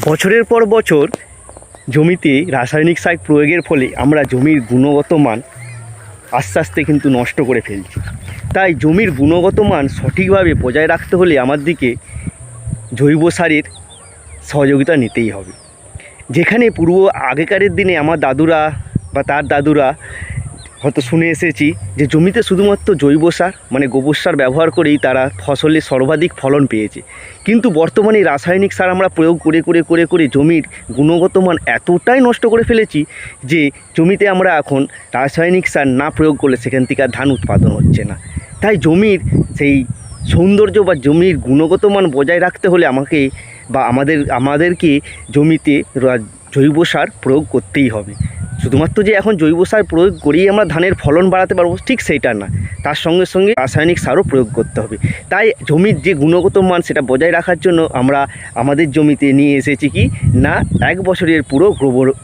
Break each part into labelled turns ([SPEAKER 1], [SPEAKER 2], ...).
[SPEAKER 1] বছরের পর বছর জমিতে রাসায়নিক সার প্রয়োগের ফলে আমরা জমির গুণগত মান আস্তে আস্তে কিন্তু নষ্ট করে ফেলছি। তাই জমির গুণগত মান সঠিকভাবে বজায় রাখতে হলে আমাদেরকে জৈব সারের সহযোগিতা নিতেই হবে। যেখানে আগেকারের দিনে আমার দাদুরা বা তার দাদুরা হয়তো শুনে এসেছি যে জমিতে শুধুমাত্র জৈব সার মানে গোবর সার ব্যবহার করেই তারা ফসলের সর্বাধিক ফলন পেয়েছে। কিন্তু বর্তমানে রাসায়নিক সার আমরা প্রয়োগ করে জমির গুণগত মান এতটাই নষ্ট করে ফেলেছি যে জমিতে আমরা এখন রাসায়নিক সার না প্রয়োগ করলে সেখান থেকে আর ধান উৎপাদন হচ্ছে না। তাই জমির সেই সৌন্দর্য বা জমির গুণগত মান বজায় রাখতে হলে আমাদেরকে জমিতে জৈব সার প্রয়োগ করতেই হবে। শুধুমাত্র যে এখন জৈব সার প্রয়োগ করেই আমরা ধানের ফলন বাড়াতে পারবো ঠিক সেইটা না, তার সঙ্গে সঙ্গে রাসায়নিক সারও প্রয়োগ করতে হবে। তাই জমির যে গুণগত মান সেটা বজায় রাখার জন্য আমরা আমাদের জমিতে নিয়ে এসেছি কি না 1 বছরের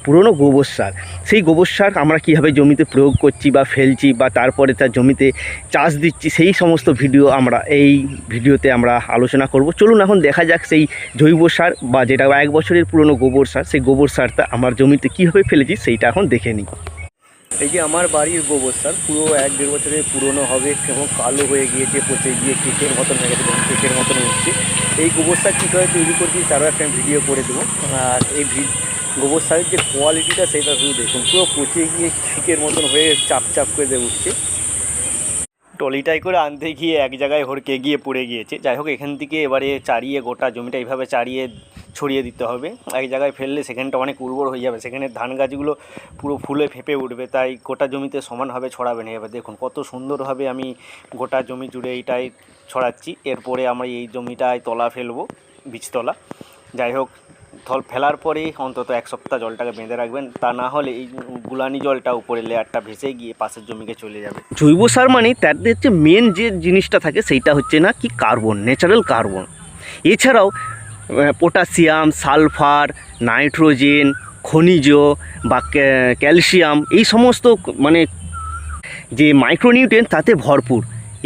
[SPEAKER 1] পুরনো গোবর সার। সেই গোবর সার আমরা কীভাবে জমিতে প্রয়োগ করছি বা ফেলছি বা তারপরে তার জমিতে চাষ দিচ্ছি সেই সমস্ত ভিডিও আমরা এই ভিডিওতে আমরা আলোচনা করব। চলুন এখন দেখা যাক সেই জৈব সার বা যেটা 1 বছরের পুরনো গোবর সার, সেই গোবর সারটা আমার জমিতে কীভাবে ফেলেছি সেইটা এখন দেখে নিই। এই যে আমার বাড়ির গোবর সার পুরো 1-1.5 বছরের পুরনো হবে এবং কালো হয়ে গিয়েছে, পচে গিয়ে কেকের মতন হয়ে গেছে, কেকের মতন হচ্ছে। এই গোবর সার কীভাবে তৈরি করছি তারও একটা ভিডিও করে দেবো। আর এই গোবর সারের যে কোয়ালিটিটা সেটা শুধু দেখুন, পুরো পচে গিয়ে কেকের মতন হয়ে চাপ করে দিয়ে উঠছে। টলিটাই করে আনতে গিয়ে এক জায়গায় হড়কে গিয়ে পড়ে গিয়েছে। যাই হোক, এখান থেকে এবারে চারিয়ে গোটা জমিটা এইভাবে চারিয়ে ছড়িয়ে দিতে হবে। এক জায়গায় ফেললে সেখানটা অনেক উর্বর হয়ে যাবে, সেখানে ধান গাছগুলো পুরো ফুলে ফেঁপে উঠবে। তাই গোটা জমিতে সমানভাবে ছড়াবে না। এবার দেখুন কত সুন্দরভাবে আমি গোটা জমি জুড়ে এইটাই ছড়াচ্ছি। এরপরে আমরা এই জমিটায় তলা ফেলবো, বীজতলা। যাই হোক, ফেলার পরে অন্তত 1 সপ্তাহ জলটাকে বেঁধে রাখবেন, তা না হলে এই গুলানি জলটা উপরে লেয়ারটা ভেসে গিয়ে পাশের জমিকে চলে যাবে। জৈব সার মানে তার হচ্ছে মেন যে জিনিসটা থাকে সেইটা হচ্ছে না কি কার্বন, ন্যাচারাল কার্বন। এছাড়াও পটাশিয়াম, সালফার, নাইট্রোজেন, খনিজ বা ক্যালসিয়াম এই সমস্ত মানে যে মাইক্রোনিউট্রিয়েন্ট তাতে ভরপুর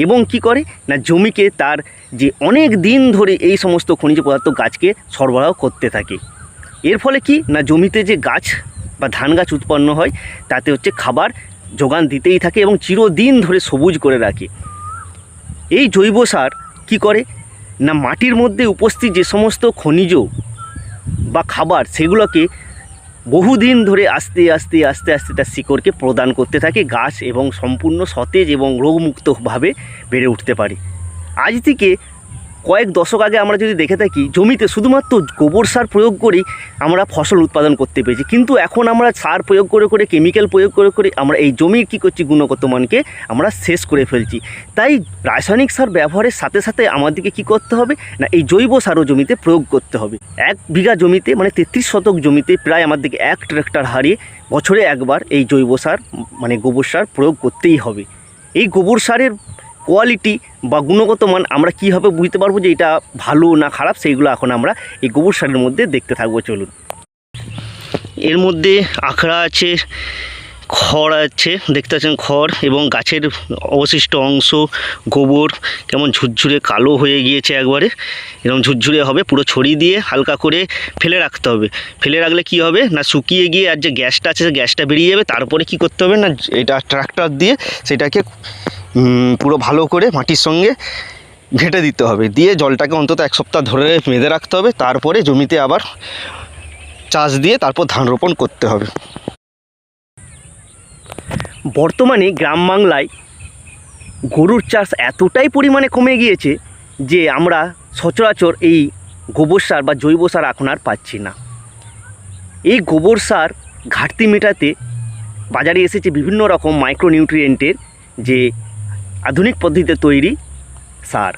[SPEAKER 1] এবং কি করে না জমিকে তার যে অনেক দিন ধরে এই সমস্ত খনিজ পদার্থ গাছকে সরবরাহ করতে থাকে। এর ফলে কি না জমিতে যে গাছ বা ধান গাছ উৎপন্ন হয় তাতে হচ্ছে খাবার যোগান দিতেই থাকে এবং চিরদিন ধরে সবুজ করে রাখে। এই জৈব সার কী করে না মাটির মধ্যে উপস্থিত যে সমস্ত খনিজ বা খাবার সেগুলোকে বহুদিন ধরে আস্তে আস্তে তার শিকড়কে প্রদান করতে থাকে গাছ এবং সম্পূর্ণ সতেজ এবং রোগমুক্তভাবে বেড়ে উঠতে পারে। আজ থেকে কয়েক দশক আগে আমরা যদি দেখে থাকি জমিতে শুধুমাত্র গোবর সার প্রয়োগ করেই আমরা ফসল উৎপাদন করতে পেরেছি, কিন্তু এখন আমরা সার প্রয়োগ করে কেমিক্যাল প্রয়োগ করে আমরা এই জমির কী করছি গুণগত মানকে আমরা শেষ করে ফেলছি। তাই রাসায়নিক সার ব্যবহারের সাথে সাথে আমাদেরকে কী করতে হবে না এই জৈব সারও জমিতে প্রয়োগ করতে হবে। 1 বিঘা জমিতে মানে 33 শতক জমিতে প্রায় আমাদেরকে 1 ট্রাক্টর হারিয়ে বছরে একবার এই জৈব সার মানে গোবর সার প্রয়োগ করতেই হবে। এই গোবর সারের কোয়ালিটি বা গুণগত মান আমরা কীভাবে বুঝতে পারবো যে এটা ভালো না খারাপ, সেইগুলো এখন আমরা এই গোবর সারের মধ্যে দেখতে থাকবো। চলুন, এর মধ্যে আখড়া আছে, খড় আছে, দেখতে পাচ্ছেন খড় এবং গাছের অবশিষ্ট অংশ, গোবর কেমন ঝুরঝুরে কালো হয়ে গিয়েছে, একবারে এরকম ঝুরঝুরে হবে। পুরো ছড়িয়ে দিয়ে হালকা করে ফেলে রাখতে হবে। ফেলে রাখলে কি হবে না শুকিয়ে গিয়ে আর যে গ্যাসটা আছে সেই গ্যাসটা বেরিয়ে যাবে। তারপরে কি করতে হবে না এটা ট্রাক্টর দিয়ে সেটাকে পুরো ভালো করে মাটির সঙ্গে ঘেঁটে দিতে হবে, দিয়ে জলটাকে অন্তত 1 সপ্তাহ ধরে বেঁধে রাখতে হবে। তারপরে জমিতে আবার চাষ দিয়ে তারপর ধান রোপণ করতে হবে। বর্তমানে গ্রাম বাংলায় গরুর চাষ এতটাই পরিমাণে কমে গিয়েছে যে আমরা সচরাচর এই গোবর সার বা জৈব সার এখন আর পাচ্ছি না। এই গোবর সার ঘাটতি মেটাতে বাজারে এসেছে বিভিন্ন রকম মাইক্রোনিউট্রিয়েন্টের যে আধুনিক পদ্ধতিতে তৈরি সার।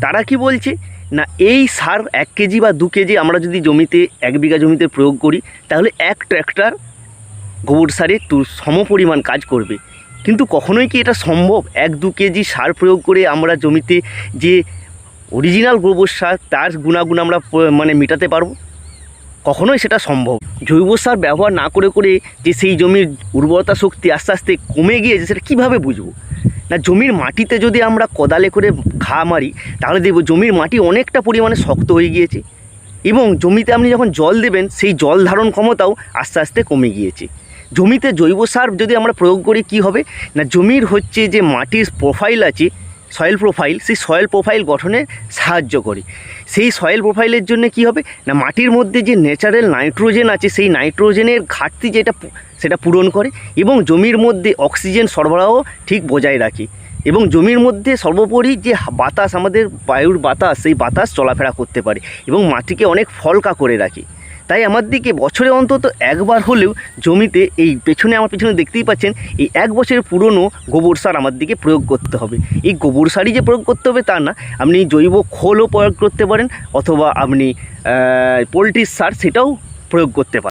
[SPEAKER 1] তারা কি বলছে না এই সার 1 কেজি বা 2 কেজি আমরা যদি জমিতে 1 বিঘা জমিতে প্রয়োগ করি তাহলে 1 ট্রাক্টর গোবর সারের সমপরিমাণ কাজ করবে। কিন্তু কখনোই কি এটা সম্ভব 1-2 কেজি সার প্রয়োগ করে আমরা জমিতে যে অরিজিনাল গোবর সার তার গুণাগুণ আমরা মানে মেটাতে পারবো? কখনোই সেটা সম্ভব। জৈব সার ব্যবহার না করে যে সেই জমির উর্বরতা শক্তি আস্তে আস্তে কমে গিয়েছে সেটা কীভাবে বুঝবো না জমির মাটিতে যদি আমরা কোদালে করে ঘা মারি তাহলে দেখব জমির মাটি অনেকটা পরিমাণে শক্ত হয়ে গিয়েছে এবং জমিতে আপনি যখন জল দেবেন সেই জল ধারণ ক্ষমতাও আস্তে আস্তে কমে গিয়েছে। জমিতে জৈব সার যদি আমরা প্রয়োগ করি কি হবে না, জমির হচ্ছে যে মাটির প্রোফাইল আছে, সয়েল প্রোফাইল, সেই সয়েল প্রোফাইল গঠনে সাহায্য করে। সেই সয়েল প্রোফাইলের জন্য কি হবে না, মাটির মধ্যে যে ন্যাচারাল নাইট্রোজেন আছে সেই নাইট্রোজেনের ঘাটতি সেটা পূরণ করে এবং জমির মধ্যে অক্সিজেন সরবরাহ ঠিক বজায় রাখে এবং জমির মধ্যে সর্বোপরি যে বাতাস, আমাদের বায়ুর বাতাস, সেই বাতাস চলাফেরা করতে পারে এবং মাটিকে অনেক ফলকা করে রাখে। তাই আমাদেরকে বছরে অন্তত একবার হলেও জমিতে আমার পেছনে দেখতেই পাচ্ছেন এই 1 বছরের পুরনো গোবর সার আমাদেরকে প্রয়োগ করতে হবে। এই গোবর সারই যে প্রয়োগ করতে হবে তা না, আপনি জৈব খোলও প্রয়োগ করতে পারেন অথবা আপনি পোলট্রির সার সেটাও প্রয়োগ করতে পারেন।